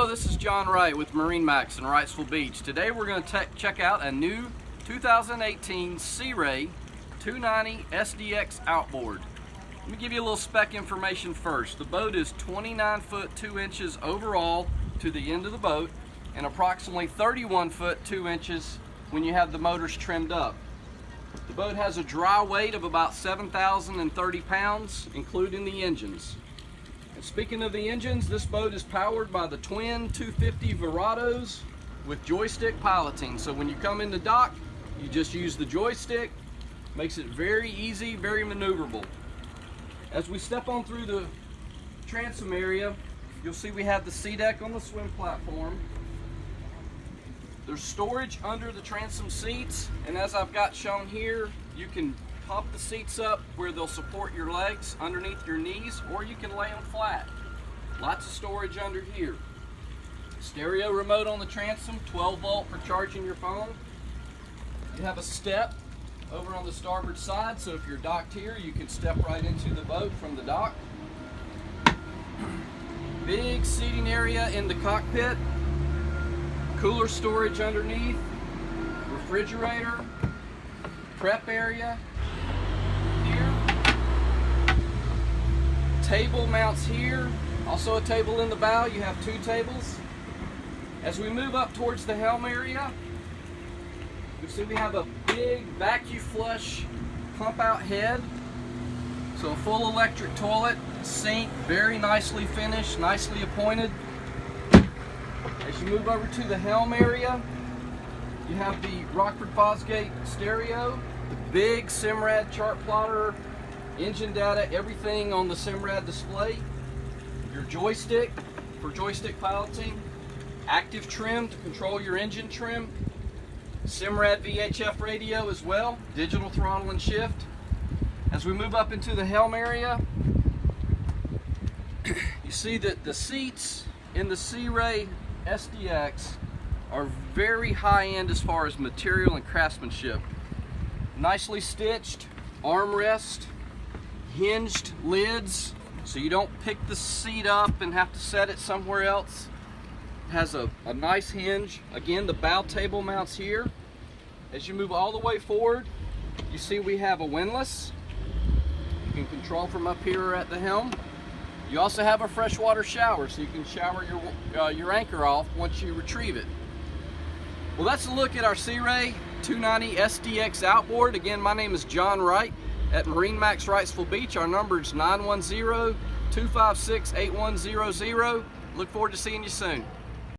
this is John Wright with MarineMax in Wrightsville Beach. Today we're going to check out a new 2018 Sea Ray 290 SDX Outboard. Let me give you a little spec information first. The boat is 29 foot 2 inches overall to the end of the boat and approximately 31 foot 2 inches when you have the motors trimmed up. The boat has a dry weight of about 7,030 pounds, including the engines. And speaking of the engines, this boat is powered by the twin 250 Verados with joystick piloting. So when you come in the dock, you just use the joystick. Makes it very easy, very maneuverable. As we step on through the transom area, you'll see we have the sea deck on the swim platform. There's storage under the transom seats, and as I've got shown here, you can pop the seats up where they'll support your legs underneath your knees, or you can lay them flat. Lots of storage under here. Stereo remote on the transom, 12 volt for charging your phone. You have a step over on the starboard side, so if you're docked here, you can step right into the boat from the dock. Big seating area in the cockpit. Cooler storage underneath. Refrigerator. Prep area. Table mounts here, also a table in the bow. You have two tables. As we move up towards the helm area, you see we have a big vacuum flush pump out head. So a full electric toilet, sink, very nicely finished, nicely appointed. As you move over to the helm area, you have the Rockford Fosgate stereo, the big Simrad chart plotter, engine data, everything on the Simrad display. Your joystick for joystick piloting. Active trim to control your engine trim. Simrad VHF radio as well. Digital throttle and shift. As we move up into the helm area, you see that the seats in the Sea Ray SDX are very high end as far as material and craftsmanship. Nicely stitched armrest. Hinged lids, so you don't pick the seat up and have to set it somewhere else. It has a nice hinge. Again, the bow table mounts here. As you move all the way forward, you see we have a windlass. You can control from up here at the helm. You also have a freshwater shower, so you can shower your anchor off once you retrieve it. Well, that's a look at our Sea Ray 290 SDX Outboard. Again, my name is John Wright at MarineMax Wrightsville Beach. Our number is 910-256-8100. Look forward to seeing you soon.